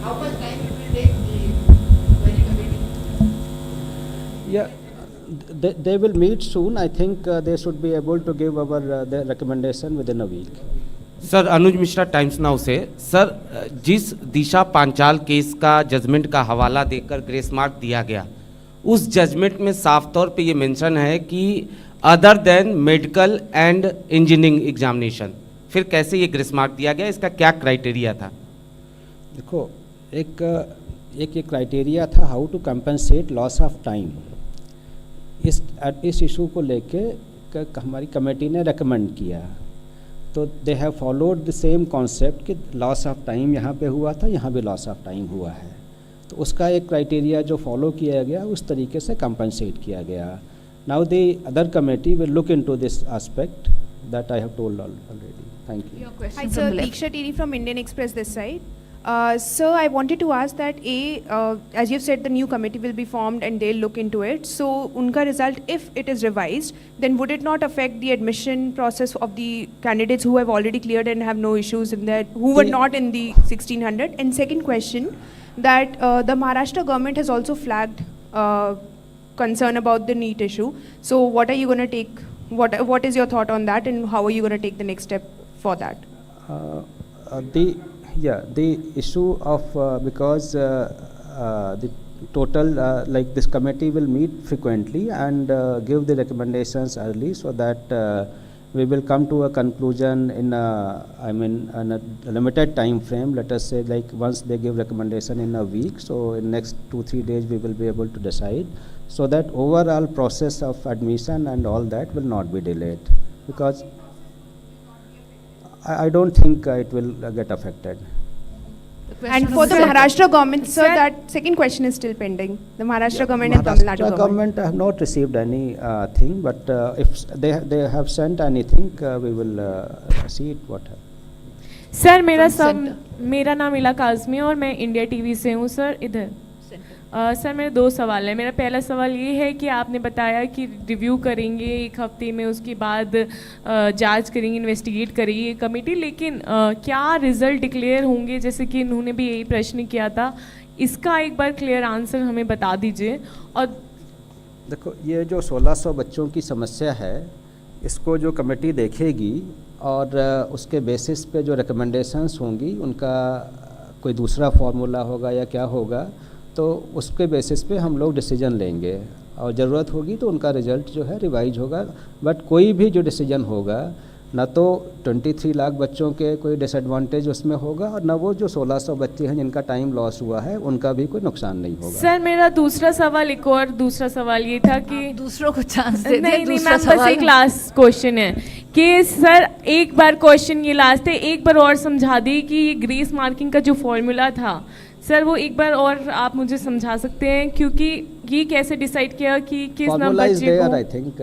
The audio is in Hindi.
How much time it will take the query committee? Yeah, they will meet soon. I think they should be able to give our their recommendation within a week. Sir Anuj Mishra times now से सर जिस दिशा पांचाल केस का जजमेंट का हवाला देकर ग्रेस मार्क दिया गया उस जजमेंट में साफ तौर पे ये मेंशन है कि other than medical and engineering examination, फिर कैसे ये ग्रेस मार्क दिया गया, इसका क्या क्राइटेरिया था? देखो, एक क्राइटेरिया था how to compensate loss of time. इस इशू को लेके हमारी कमेटी ने रेकमेंड किया, तो they have followed the same concept कि लॉस ऑफ टाइम यहाँ पे हुआ था, यहाँ भी लॉस ऑफ टाइम हुआ है, तो उसका एक क्राइटेरिया जो फॉलो किया गया उस तरीके से कंपनसेट किया गया। Now the other committee will look into this aspect that I have told already. Thank you. Your question Hi from sir, the left. Deeksha Tiri from Indian Express this side. Sir, I wanted to ask that as you've said, the new committee will be formed and they'll look into it. So, unka result, if it is revised, then would it not affect the admission process of the candidates who have already cleared and have no issues in that, who were not in the 1600? And second question, that the Maharashtra government has also flagged concern about the NEET issue. So, what are you going to take? What is your thought on that, and how are you going to take the next step for that? The issue of because the total like this committee will meet frequently and give the recommendations early, so that we will come to a conclusion in in a limited time frame. Let us say, like, once they give recommendation in a week, so in next 2-3 days we will be able to decide, so that overall process of admission and all that will not be delayed, because I don't think it will get affected. And for the Maharashtra government, sir, that second question is still pending. The Maharashtra government and Tamil Nadu Maharashtra government. government have not received any thing, but if they have sent anything, we will see it what happens. Sir मेरा नाम इला काज़मी है और मैं इंडिया टीवी से हूँ सर इधर। सर मेरे दो सवाल हैं। मेरा पहला सवाल ये है कि आपने बताया कि रिव्यू करेंगे 1 हफ्ते में, उसके बाद जांच करेंगे, इन्वेस्टिगेट करेगी ये कमेटी, लेकिन क्या रिज़ल्ट डिक्लेयर होंगे, जैसे कि इन्होंने भी यही प्रश्न किया था, इसका एक बार क्लियर आंसर हमें बता दीजिए। और देखो, ये जो 1600 बच्चों की समस्या है, इसको जो कमेटी देखेगी और उसके बेसिस पे जो रिकमेंडेशंस होंगी, उनका कोई दूसरा फार्मूला होगा या क्या होगा, तो उसके बेसिस पे हम लोग डिसीजन लेंगे, और ज़रूरत होगी तो उनका रिज़ल्ट जो है रिवाइज होगा। बट कोई भी जो डिसीजन होगा, ना तो 23 लाख बच्चों के कोई डिसएडवांटेज उसमें होगा, और ना वो जो 1600 बच्चे हैं जिनका टाइम लॉस हुआ है उनका भी कोई नुकसान नहीं होगा। सर मेरा दूसरा सवाल ये था कि दूसरों को चांस दे नहीं मैम, बस एक लास्ट क्वेश्चन है कि सर एक बार क्वेश्चन ये लास्ट है, एक बार और समझा दी कि ये ग्रेस मार्किंग का जो फॉर्मूला था सर, वो एक बार और आप मुझे समझा सकते हैं, क्योंकि ये कैसे डिसाइड किया कि किस number formula is there, I think